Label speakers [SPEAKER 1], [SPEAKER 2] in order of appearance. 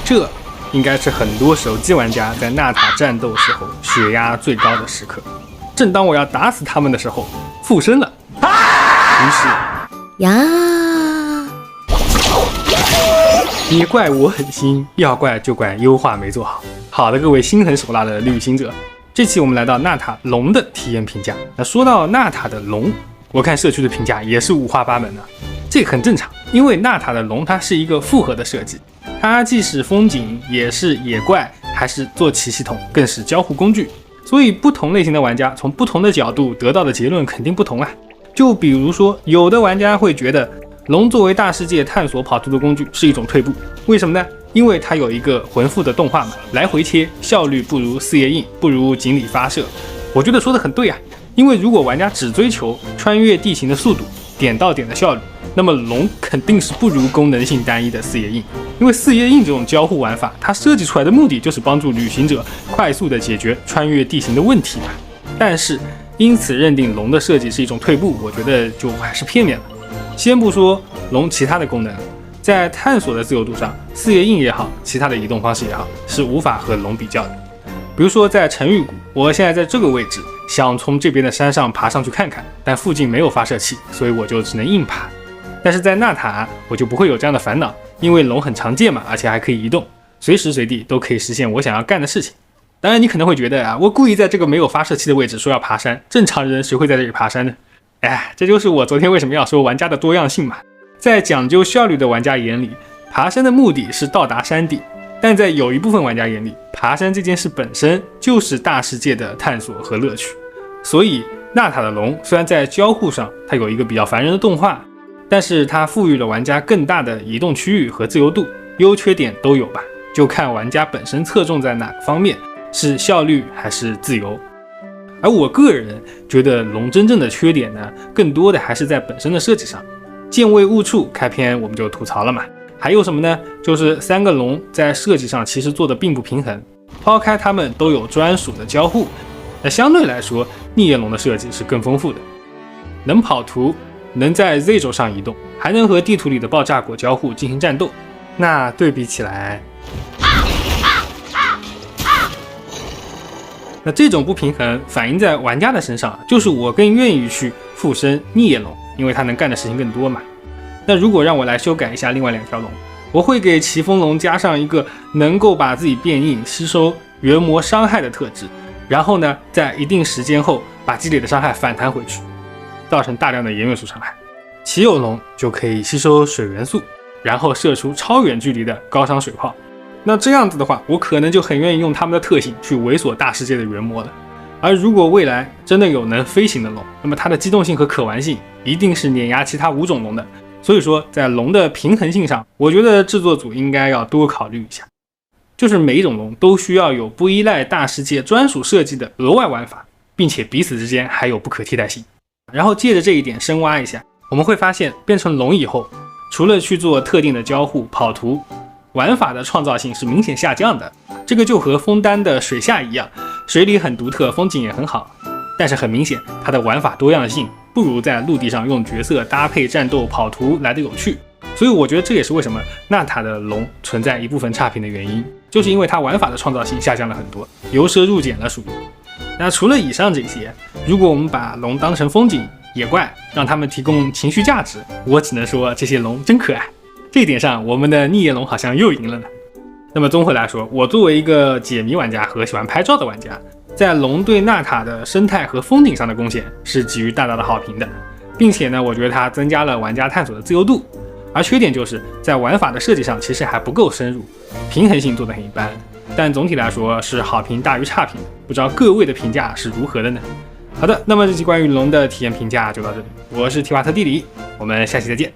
[SPEAKER 1] 这应该是很多手机玩家在纳塔战斗时候血压最高的时刻。正当我要打死他们的时候，附身了。于是
[SPEAKER 2] 呀，
[SPEAKER 1] 你怪我狠心，要怪就怪优化没做好。好的，各位心狠手辣的旅行者，这期我们来到纳塔龙的体验评价。那说到纳塔的龙，我看社区的评价也是五花八门的。这很正常，因为纳塔的龙它是一个复合的设计，它既是风景，也是野怪，还是坐骑系统，更是交互工具。所以不同类型的玩家从不同的角度得到的结论肯定不同啊。就比如说，有的玩家会觉得龙作为大世界探索跑图的工具是一种退步，为什么呢？因为它有一个魂附的动画嘛，来回切，效率不如四叶印，不如锦鲤发射。我觉得说得很对啊，因为如果玩家只追求穿越地形的速度，点到点的效率，那么龙肯定是不如功能性单一的四叶印。因为四叶印这种交互玩法，它设计出来的目的就是帮助旅行者快速的解决穿越地形的问题嘛。但是因此认定龙的设计是一种退步，我觉得就还是片面了。先不说龙其他的功能，在探索的自由度上，四叶印也好，其他的移动方式也好，是无法和龙比较的。比如说在沉玉谷，我现在在这个位置，想从这边的山上爬上去看看，但附近没有发射器，所以我就只能硬爬。但是在纳塔，我就不会有这样的烦恼，因为龙很常见嘛，而且还可以移动，随时随地都可以实现我想要干的事情。当然你可能会觉得啊，我故意在这个没有发射器的位置说要爬山，正常人谁会在这里爬山呢？哎，这就是我昨天为什么要说玩家的多样性嘛。在讲究效率的玩家眼里，爬山的目的是到达山顶，但在有一部分玩家眼里，爬山这件事本身就是大世界的探索和乐趣。所以纳塔的龙虽然在交互上它有一个比较烦人的动画，但是它赋予了玩家更大的移动区域和自由度，优缺点都有吧，就看玩家本身侧重在哪个方面，是效率还是自由。而我个人觉得龙真正的缺点呢，更多的还是在本身的设计上。见微误触开篇我们就吐槽了嘛，还有什么呢？就是三个龙在设计上其实做的并不平衡，抛开它们都有专属的交互，那相对来说逆焰龙的设计是更丰富的，能跑图，能在 Z 轴上移动，还能和地图里的爆炸果交互进行战斗。那对比起来，那这种不平衡反映在玩家的身上，就是我更愿意去附身逆焰龙，因为它能干的事情更多嘛。那如果让我来修改一下另外两条龙，我会给奇风龙加上一个能够把自己变硬吸收原魔伤害的特质，然后呢在一定时间后把积累的伤害反弹回去，造成大量的颜元素伤害。奇友龙就可以吸收水元素，然后射出超远距离的高伤水炮。那这样子的话，我可能就很愿意用他们的特性去猥琐大世界的原魔了。而如果未来真的有能飞行的龙，那么它的机动性和可玩性一定是碾压其他5种龙的。所以说在龙的平衡性上，我觉得制作组应该要多考虑一下，就是每一种龙都需要有不依赖大世界专属设计的额外玩法，并且彼此之间还有不可替代性。然后借着这一点深挖一下，我们会发现变成龙以后，除了去做特定的交互跑图，玩法的创造性是明显下降的。这个就和枫丹的水下一样，水里很独特，风景也很好，但是很明显它的玩法多样性不如在陆地上用角色搭配战斗跑图来的有趣。所以我觉得这也是为什么纳塔的龙存在一部分差评的原因，就是因为它玩法的创造性下降了很多，由奢入俭了属于。那除了以上这些，如果我们把龙当成风景野怪，让他们提供情绪价值，我只能说这些龙真可爱。这一点上我们的逆焰龙好像又赢了呢。那么综合来说，我作为一个解谜玩家和喜欢拍照的玩家，在龙对纳塔的生态和风景上的贡献是给予大大的好评的，并且呢，我觉得它增加了玩家探索的自由度。而缺点就是在玩法的设计上其实还不够深入，平衡性做得很一般，但总体来说是好评大于差评。不知道各位的评价是如何的呢？好的，那么这期关于龙的体验评价就到这里，我是提瓦特地理，我们下期再见。